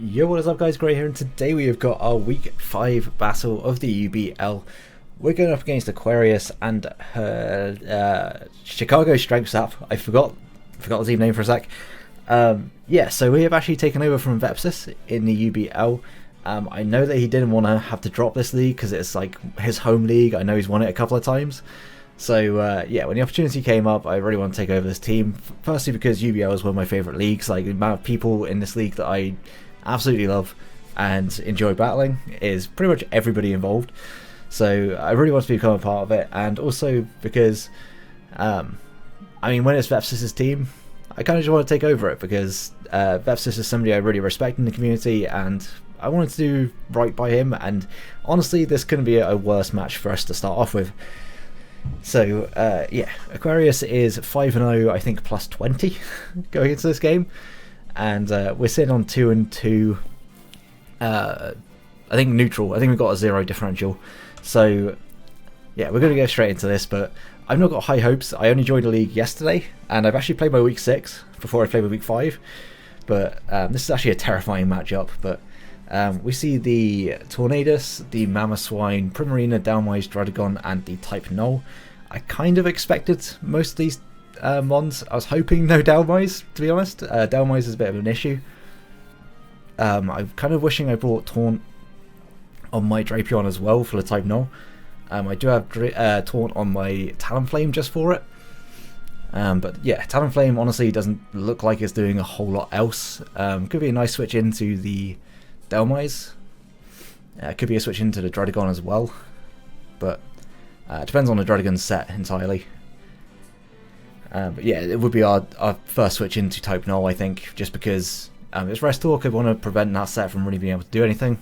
Yo, what is up guys, Gray here, and today we have got our week 5 battle of the UBL. We're going up against Aquarius and her Chicago Strength Sap. I forgot the team name for a sec. Yeah, so we have actually taken over from Vepsis in the UBL. I know that he didn't want to have to drop this league because it's like his home league. I know he's won it a couple of times. So yeah, when the opportunity came up, I really want to take over this team. Firstly because UBL is one of my favourite leagues. Like, the amount of people in this league that I absolutely love and enjoy battling is pretty much everybody involved. So I really want to become a part of it, and also because I mean, when it's Vepsis' team, I kind of just want to take over it because Vepsis is somebody I really respect in the community, and I wanted to do right by him. And honestly, this couldn't be a worse match for us to start off with. So yeah, Aquarius is 5-0, I think, plus 20 going into this game, and we're sitting on 2-2. I think neutral. I think we've got a 0 differential. So yeah, we're going to go straight into this, but I've not got high hopes. I only joined the league yesterday, and I've actually played my week 6 before I played my week 5. But this is actually a terrifying matchup. But we see the Tornadus, the Mama Swine, Primarina, Downwise, Druddigon, and the Type Null. I kind of expected most of these mons. I was hoping no Downwise, to be honest. Downwise is a bit of an issue. I'm kind of wishing I brought Taunt on my Drapion as well for the Type Null. I do have Taunt on my Talonflame just for it. But yeah, Talonflame honestly doesn't look like it's doing a whole lot else. Could be a nice switch into the Delmise. Could be a switch into the Druddigon as well, but it depends on the Druddigon's set entirely. But yeah, it would be our first switch into Type Null, I think, just because it's Rest Talk. I want to prevent that set from really being able to do anything.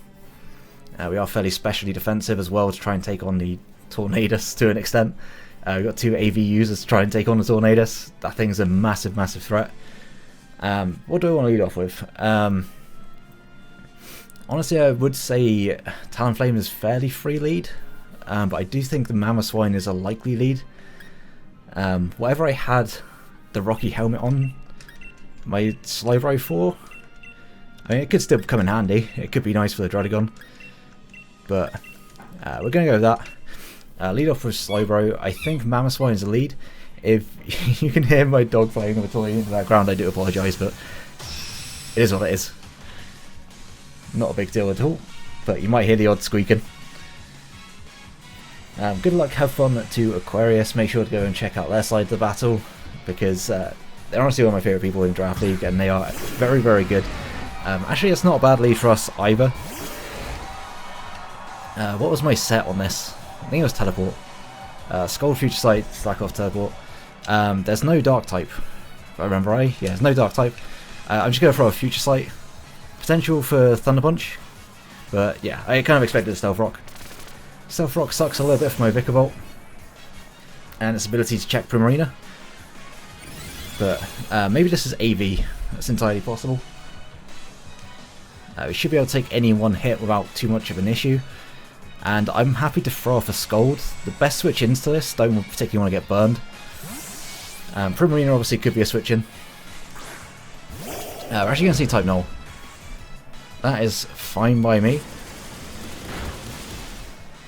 We are fairly specially defensive as well to try and take on the Tornadus to an extent. We've got 2 AV users to try and take on the Tornadus. That thing's a massive threat. What do I want to lead off with? Honestly, I would say Talonflame is fairly free lead, but I do think the Mama Swine is a likely lead. Whatever I had the Rocky Helmet on my Slowbro for, I mean, it could still come in handy. It could be nice for the Druddigon, but we're going to go with that. Lead off with Slowbro. I think Mama Swine is a lead. If you can hear my dog playing with a toy in the background, I do apologise, but it is what it is. Not a big deal at all, but you might hear the odd squeaking. Good luck, have fun to Aquarius. Make sure to go and check out their side of the battle, because they're honestly one of my favourite people in Draft League, and they are very good. Actually, it's not a bad lead for us either. What was my set on this? I think it was Teleport. Skull, Future Sight, Slack Off, Teleport. There's no Dark type, if I remember right. Yeah, there's no Dark type. I'm just going to throw a Future Sight. Potential for Thunder Punch, but yeah, I kind of expected a Stealth Rock. Stealth Rock sucks a little bit for my Vikavolt and its ability to check Primarina, but maybe this is AV. That's entirely possible. We should be able to take any one hit without too much of an issue, and I'm happy to throw off a Scold. The best switch into this, don't particularly want to get burned. Primarina obviously could be a switch in. We're actually going to see Type Null. That is fine by me.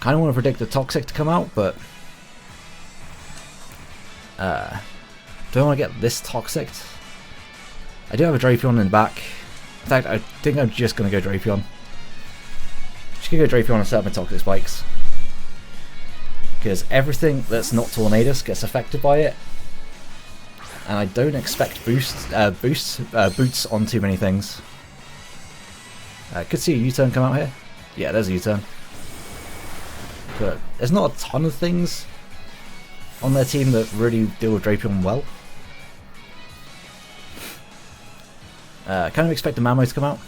Kind of want to predict the Toxic to come out, but do I want to get this Toxic? I do have a Drapion in the back. In fact, I think I'm just going to go Drapion. Just going to go Drapion and set up my Toxic Spikes, because everything that's not Tornadus gets affected by it, and I don't expect boots on too many things. Could see a U-turn come out here. Yeah, there's a U-turn. But there's not a ton of things on their team that really deal with Drapion well. Kind of expect the Mamo to come out.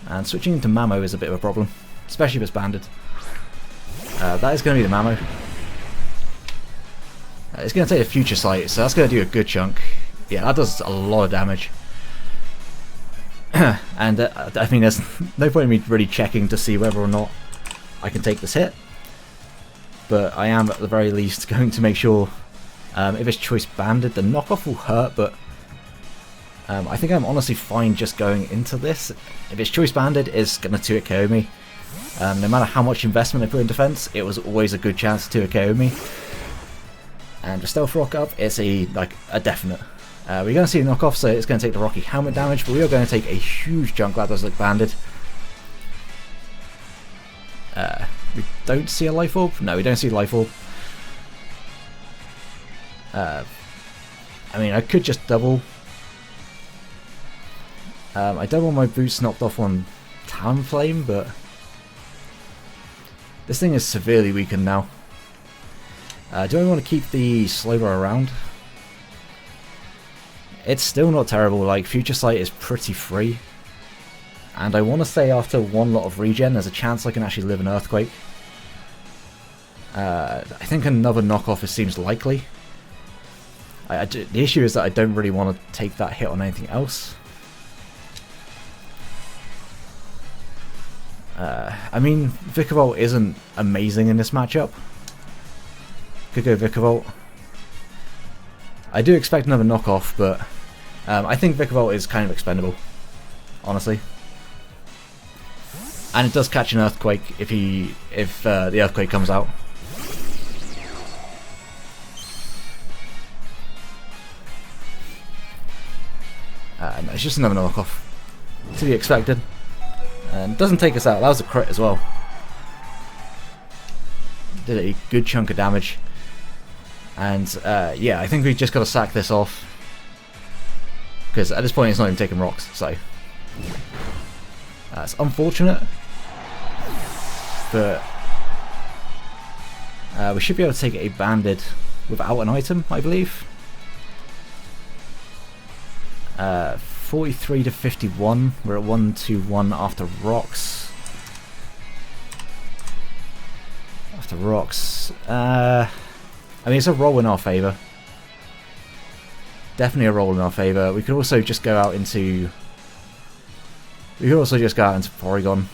And switching into Mamo is a bit of a problem, especially if it's banded. That is going to be the Mamo. It's going to take a Future Sight, so that's going to do a good chunk. Yeah, that does a lot of damage. And I mean, there's no point in me really checking to see whether or not I can take this hit, but I am at the very least going to make sure if it's choice banded, the knockoff will hurt, but I think I'm honestly fine just going into this. If it's choice banded, it's going to 2-hit KO me. No matter how much investment I put in defense, it was always a good chance to 2-hit KO me. And with Stealth Rock up, it's a definite. We're going to see a knockoff, so it's going to take the Rocky helmet damage, but we are going to take a huge chunk that does look banded. We don't see a life orb? No, we don't see a life orb. I mean, I could just double. I don't want my boots knocked off on Talonflame, but this thing is severely weakened now. Do I want to keep the Slower around? It's still not terrible. Like, Future Sight is pretty free. And I want to say after one lot of regen, there's a chance I can actually live an Earthquake. I think another knockoff seems likely. The issue is that I don't really want to take that hit on anything else. I mean, Vikavolt isn't amazing in this matchup. Could go Vikavolt. I do expect another knockoff, but I think Vikavolt is kind of expendable, honestly. And it does catch an Earthquake if the Earthquake comes out. No, it's just another knockoff. To be expected. And doesn't take us out. That was a crit as well. Did a good chunk of damage. And yeah, I think we just got to sack this off. Because at this point it's not even taking rocks, so that's unfortunate. But we should be able to take a banded without an item, I believe. 43 to 51. We're at 1-2-1 after rocks. After rocks. I mean, it's a roll in our favour. Definitely a roll in our favour. We could also just go out into. We could also just go out into Porygon.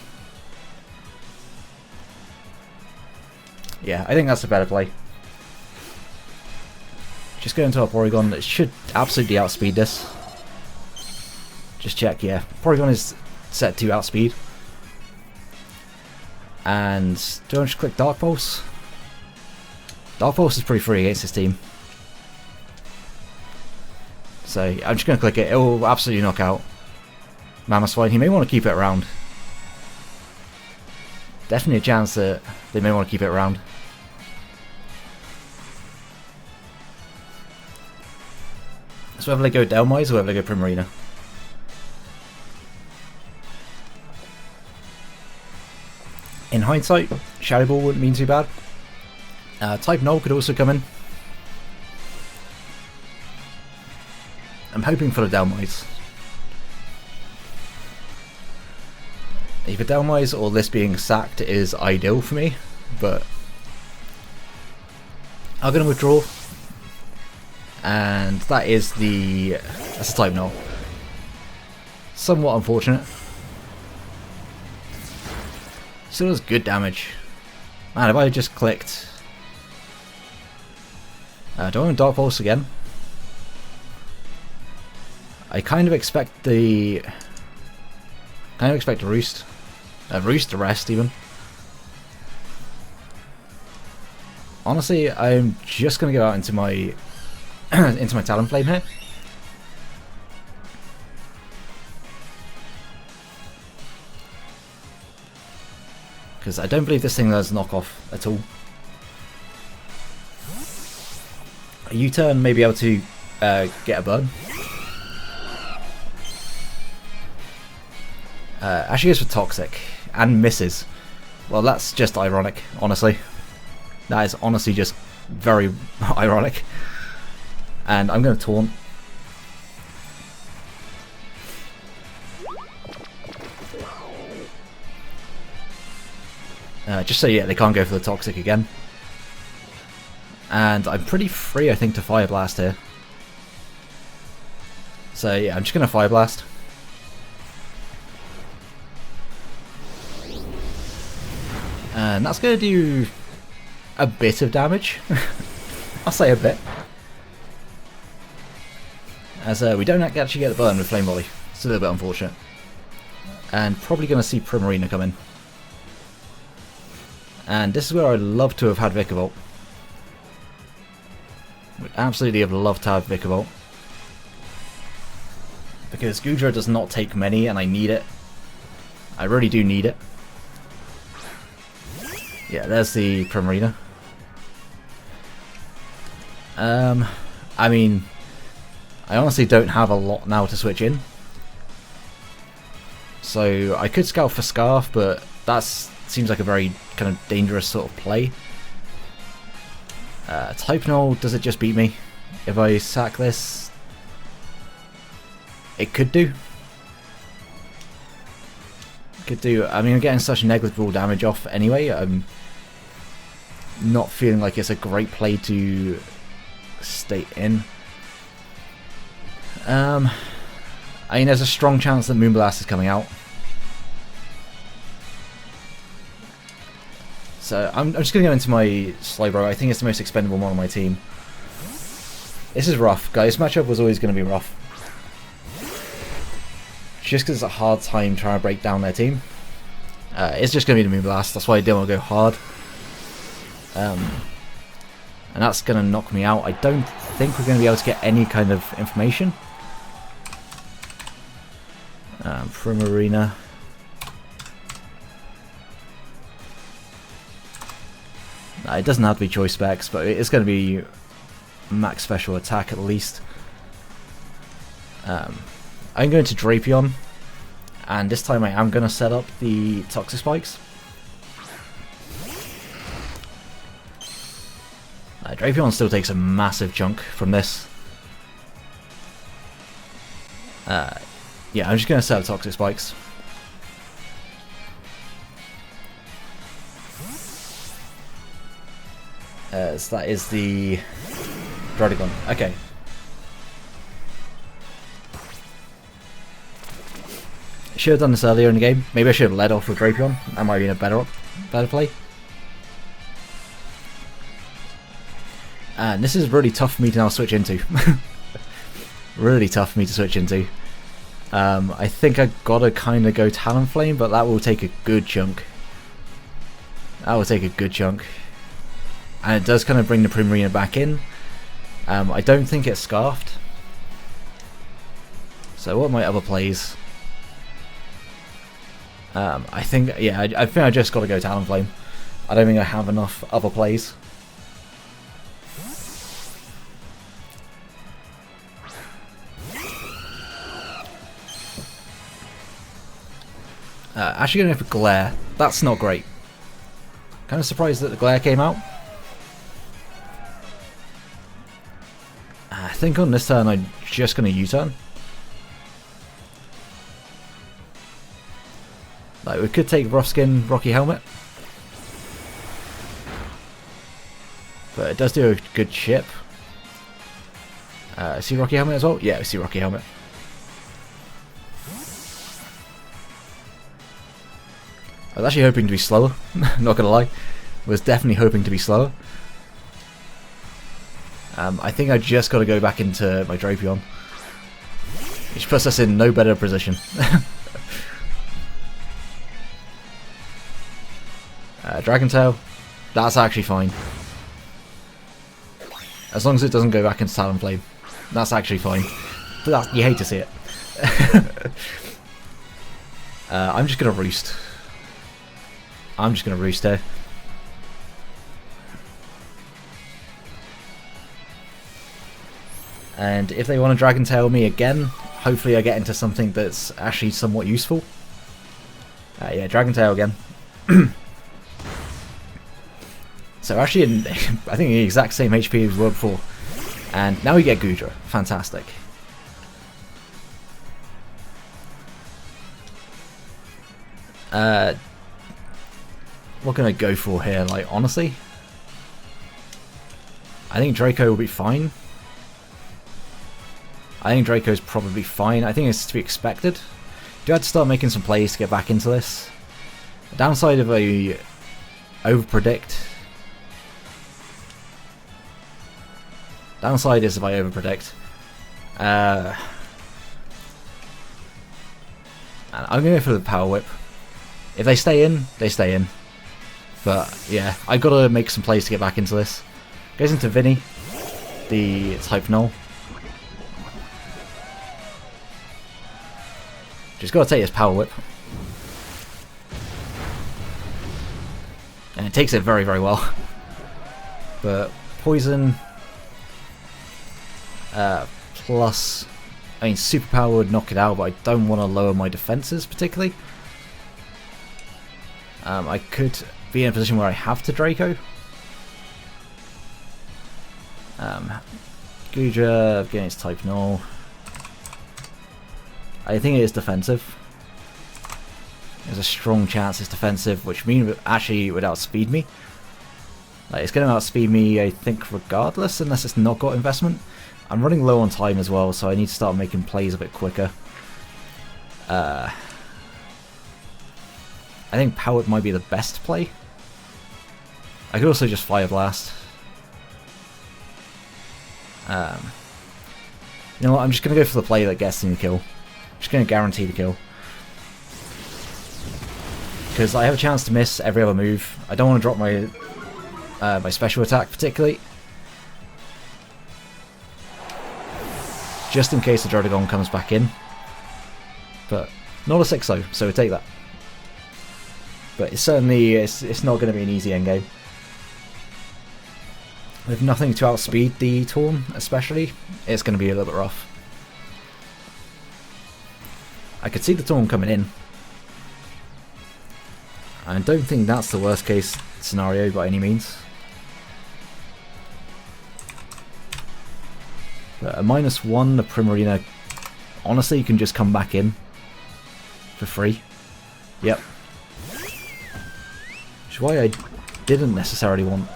Yeah, I think that's a better play. Just go into our Porygon. It should absolutely outspeed this. Just check, yeah. Porygon is set to outspeed. And do I just click Dark Pulse? Dark Pulse is pretty free against this team. So I'm just going to click it. It will absolutely knock out Mammothswine. He may want to keep it around. Definitely a chance that they may want to keep it around. So whether they go Delmise or whether they go Primarina. In hindsight, Shadow Ball wouldn't mean too bad. Type Null could also come in. I'm hoping for the Delmise. Either Delmise or this being sacked is ideal for me, but I'm going to withdraw. And that's the Type Null. Somewhat unfortunate. Still does good damage. Man, if I just clicked. Do I want Dark Pulse again? I kind of expect Roost. Roost to rest even. Honestly, I'm just gonna go out into my into my Talonflame here. Because I don't believe this thing does knockoff at all. A U-turn may be able to get a burn. Actually goes for Toxic and misses. Well, that's just ironic, honestly. That is honestly just very ironic. And I'm going to Taunt. Just so yeah, they can't go for the Toxic again. And I'm pretty free, I think, to Fire Blast here. So yeah, I'm just going to Fire Blast. And that's going to do a bit of damage. I'll say a bit. as we don't actually get the burn with Flame Volley. It's a little bit unfortunate. And probably going to see Primarina come in. And this is where I'd love to have had Vikavolt. Would absolutely have loved to have Vikavolt. Because Goodra does not take many and I need it. I really do need it. Yeah, there's the Primarina. I mean, I honestly don't have a lot now to switch in. So I could scout for Scarf, but that seems like a very kind of dangerous sort of play. Type Null, does it just beat me? If I sack this, it could do. Could do. I mean, I'm getting such negligible damage off anyway. I'm not feeling like it's a great play to stay in. I mean, there's a strong chance that Moonblast is coming out. So I'm just going to go into my Slowbro. I think it's the most expendable one on my team. This is rough, guys. This matchup was always going to be rough. Just because it's a hard time trying to break down their team. It's just going to be the Moonblast. That's why I didn't want to go hard. And that's going to knock me out. I don't think we're going to be able to get any kind of information. Primarina. It doesn't have to be choice specs, but it's going to be max special attack at least. I'm going to Drapion, and this time I am going to set up the Toxic Spikes. Drapion still takes a massive chunk from this. Yeah, I'm just going to set up Toxic Spikes. So that is the Drodigon. Okay. Should have done this earlier in the game. Maybe I should have led off with Drapion. That might have been a better play. And this is really tough for me to now switch into. Really tough for me to switch into. I think I gotta kind of go Talonflame, but that will take a good chunk. That will take a good chunk. And it does kind of bring the Primarina back in. I don't think it's Scarfed. So what are my other plays? I think, yeah, I think I just got to go Talonflame. I don't think I have enough other plays. Actually going to go for Glare. That's not great. Kind of surprised that the Glare came out. I think on this turn I'm just going to U-turn. Like, we could take Rough Skin, Rocky Helmet. But it does do a good chip. See Rocky Helmet as well? Yeah, I see Rocky Helmet. I was actually hoping to be slower, not gonna lie. Was definitely hoping to be slower. I think I just got to go back into my Drapion, which puts us in no better position. Dragon Tail, that's actually fine. As long as it doesn't go back into Talonflame, that's actually fine. But you hate to see it. I'm just gonna roost. I'm just gonna roost here. And if they want to Dragon Tail me again, hopefully I get into something that's actually somewhat useful. Yeah, Dragon Tail again. So actually, I think the exact same HP as we were before. And now we get Goodra. Fantastic. What can I go for here? Like, honestly, I think Draco will be fine. I think Draco's probably fine. I think it's to be expected. Do have to start making some plays to get back into this. The downside of a overpredict. Downside is if I overpredict. And I'm going to go for the Power Whip. If they stay in, they stay in. But yeah, I got to make some plays to get back into this. Goes into Vinny, the type null. Just got to take his Power Whip. And it takes it very, very well. But poison plus, I mean, superpower would knock it out, but I don't want to lower my defenses particularly. I could be in a position where I have to Draco. Gudra against type null. I think it is defensive. There's a strong chance it's defensive, which means actually it would outspeed me. Like, it's going to outspeed me, I think, regardless, unless it's not got investment. I'm running low on time as well, so I need to start making plays a bit quicker. I think Power Whip might be the best play. I could also just Fire Blast. You know what, I'm just going to go for the play that gets me the kill. I'm just going to guarantee the kill. Because I have a chance to miss every other move. I don't want to drop my my special attack particularly. Just in case the Drodagon comes back in. But not a 6-0, so we take that. But it's certainly, it's not going to be an easy endgame. With nothing to outspeed the Torn, especially, it's going to be a little bit rough. I could see the Torn coming in. I don't think that's the worst case scenario by any means. But a -1, the Primarina, honestly, you can just come back in for free. Yep. Which is why I didn't necessarily want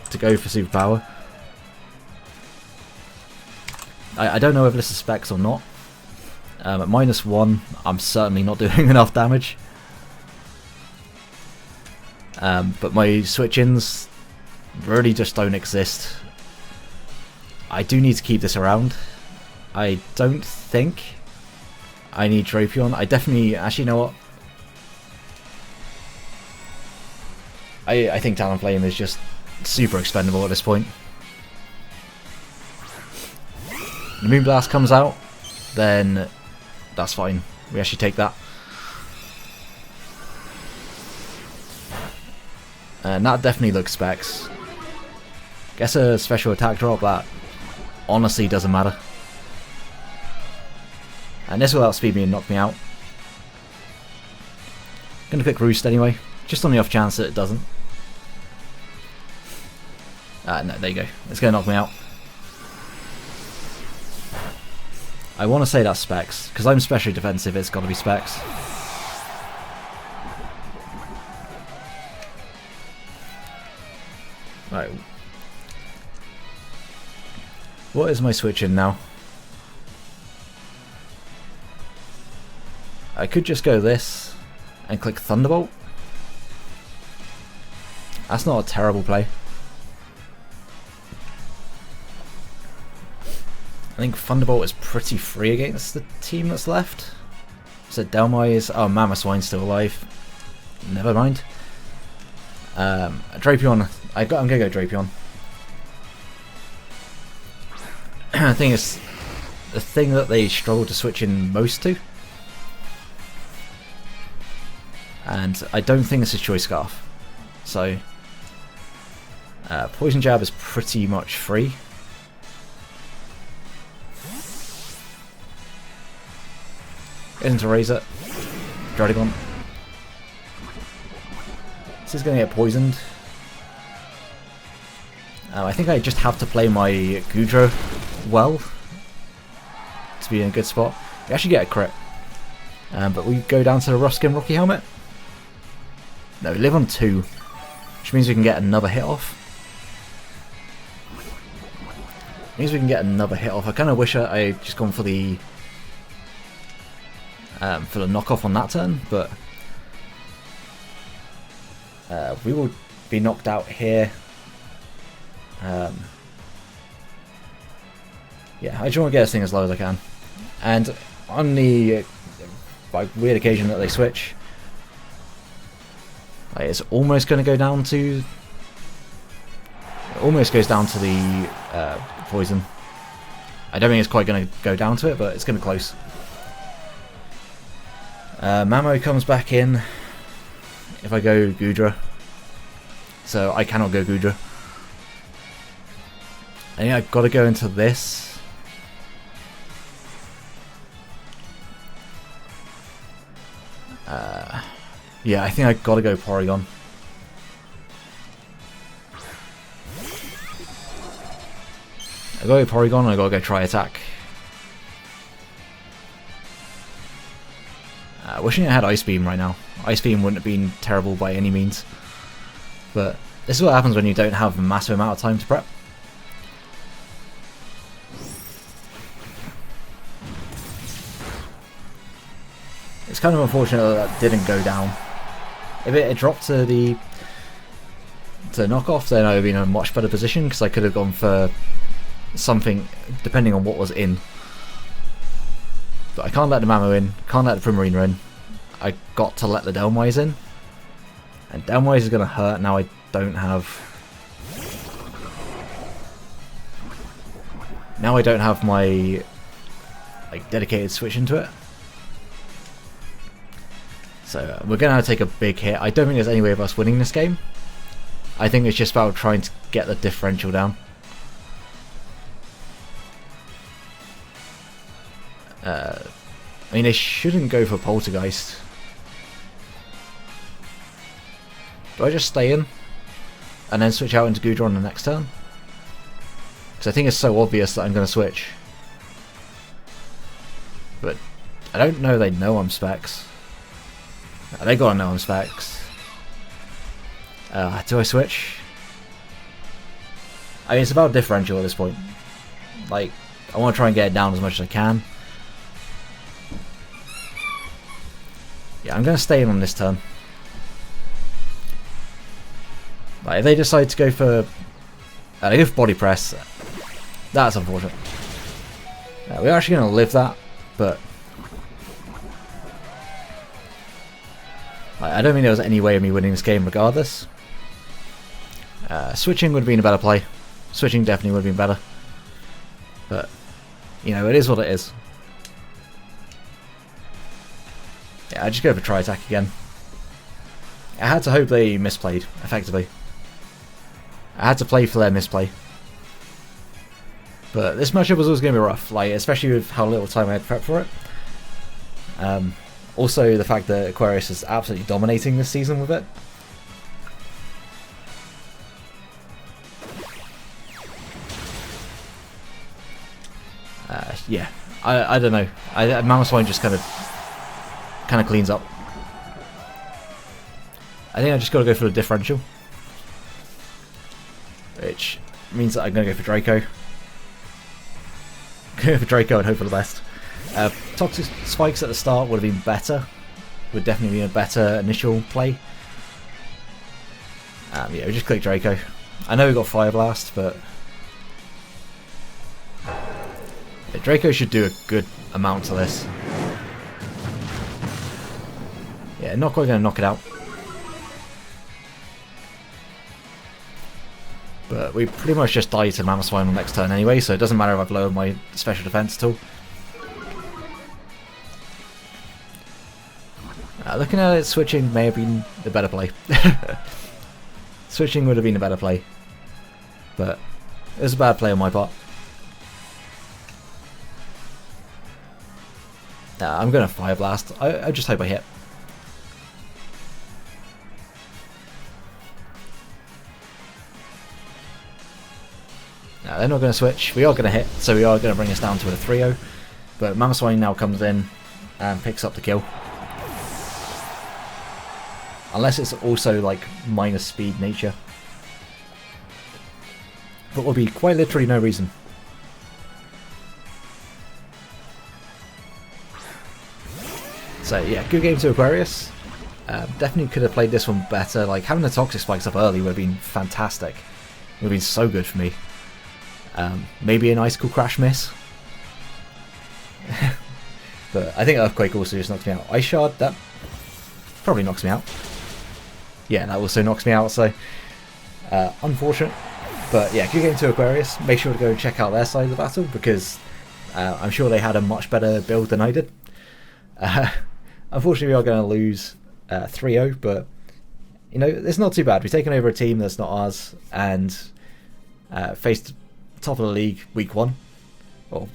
to go for superpower. I don't know if this is specs or not. At -1, I'm certainly not doing enough damage. But my switch-ins really just don't exist. I do need to keep this around. I don't think I need Drapion. I definitely... Actually, you know what? I think Talonflame is just super expendable at this point. The Moonblast comes out, then that's fine. We actually take that. And that definitely looks specs. Guess a special attack drop, that honestly doesn't matter. And this will outspeed me and knock me out. Gonna pick Roost anyway, just on the off chance that it doesn't. No, there you go. It's gonna knock me out. I want to say that's specs, because I'm specially defensive, it's gotta be specs. Right. What is my switch in now? I could just go this and click Thunderbolt. That's not a terrible play. I think Thunderbolt is pretty free against the team that's left. So Delmai is... Oh, Mamoswine's still alive. Never mind. Drapion. I'm going to go Drapion. I think it's the thing that they struggle to switch in most to. And I don't think it's a Choice Scarf. So, Poison Jab is pretty much free. Into Razor. Drodagon. This is going to get poisoned. I think I just have to play my Gudra well to be in a good spot. We actually get a crit. But we go down to the Ruskin Rocky Helmet. No, we live on 2, which means we can get another hit off. Means we can get another hit off. I kind of wish I just gone for the knockoff on that turn, but we will be knocked out here. Yeah, I just want to get this thing as low as I can. And on the like weird occasion that they switch, like, it's almost going to go down to... It almost goes down to the poison. I don't think it's quite going to go down to it, but it's going to be close. Mamo comes back in if I go Gudra. So I cannot go Gudra. I think I've got to go into this. Yeah, I think I've got to go Porygon. I got to go Porygon and I got to go Tri Attack. Wishing I had Ice Beam right now. Ice Beam wouldn't have been terrible by any means. But this is what happens when you don't have a massive amount of time to prep. It's kind of unfortunate that didn't go down. If it had dropped to the knockoff, then I would have been in a much better position because I could have gone for something depending on what was in. But I can't let the Mamo in, can't let the Primarina in. I got to let the Delmwise in. And Delmwise is going to hurt now I don't have... Now I don't have my like dedicated switch into it. So we're going to have to take a big hit. I don't think there's any way of us winning this game. I think it's just about trying to get the differential down. I mean, they shouldn't go for Poltergeist. Do I just stay in and then switch out into Gudra on the next turn? Because I think it's so obvious that I'm going to switch. But I don't know they know I'm Specs. They gotta know I'm Specs. Do I switch? I mean, it's about differential at this point. Like, I want to try and get it down as much as I can. Yeah, I'm going to stay in on this turn. Like, if they decide to go for... they go for Body Press. That's unfortunate. We're actually going to live that, but... I don't think there was any way of me winning this game regardless. Switching would have been a better play. Switching definitely would have been better. But, you know, it is what it is. Yeah, I just go for Tri Attack again. I had to hope they misplayed, effectively. I had to play for their misplay. But this matchup was always going to be rough, like, especially with how little time I had prepped for it. Also, the fact that Aquarius is absolutely dominating this season with it. Yeah, I don't know. Mamoswine just kind of cleans up. I think I just got to go for the differential, which means that I'm going to go for Draco. Go for Draco and hope for the best. Toxic Spikes at the start would have been better. Would definitely be a better initial play. Yeah, we just click Draco. I know we got Fire Blast, but yeah, Draco should do a good amount to this. Yeah, not quite going to knock it out. But we pretty much just die to Mamoswine on the next turn anyway, so it doesn't matter if I've lowered my special defense at all. Looking at it, switching may have been the better play. Switching would have been a better play. But it was a bad play on my part. I'm going to Fire Blast. I just hope I hit. No, they're not going to switch. We are going to hit, so we are going to bring us down to a 3-0. But Mamoswine now comes in and picks up the kill. Unless it's also like minus speed nature. But will be quite literally no reason. So yeah, good game to Aquarius. Definitely could have played this one better. Like having the Toxic Spikes up early would have been fantastic. Would have been so good for me. Maybe an Icicle Crash miss. But I think Earthquake also just knocks me out. Ice Shard, that probably knocks me out. Yeah, that also knocks me out, so unfortunate. But yeah, good game to Aquarius. Make sure to go and check out their side of the battle, because I'm sure they had a much better build than I did. Unfortunately, we are going to lose 3-0, but you know, it's not too bad. We've taken over a team that's not ours, and faced top of the league week 1, or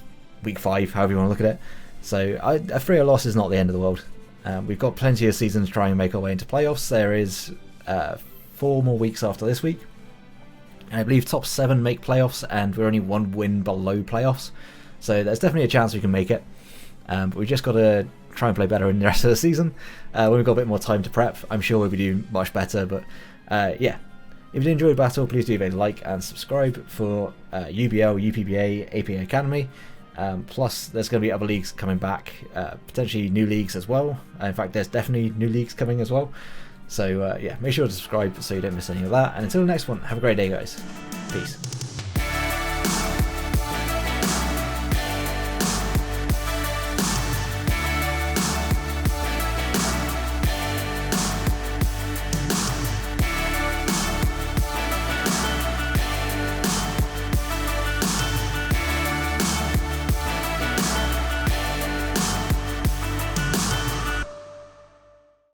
week 5, however you want to look at it. So a 3-0 loss is not the end of the world. We've got plenty of seasons to try and make our way into playoffs. There is 4 more weeks after this week. I believe top 7 make playoffs, and we're only 1 win below playoffs. So there's definitely a chance we can make it. But we've just got to try and play better in the rest of the season. When we've got a bit more time to prep, I'm sure we'll be doing much better. But yeah, if you did enjoy the battle, please do leave a like and subscribe for UBL, UPBA, AP Academy. Plus, there's going to be other leagues coming back, potentially new leagues as well. In fact, there's definitely new leagues coming as well. So yeah, make sure to subscribe so you don't miss any of that. And until the next one, have a great day, guys. Peace.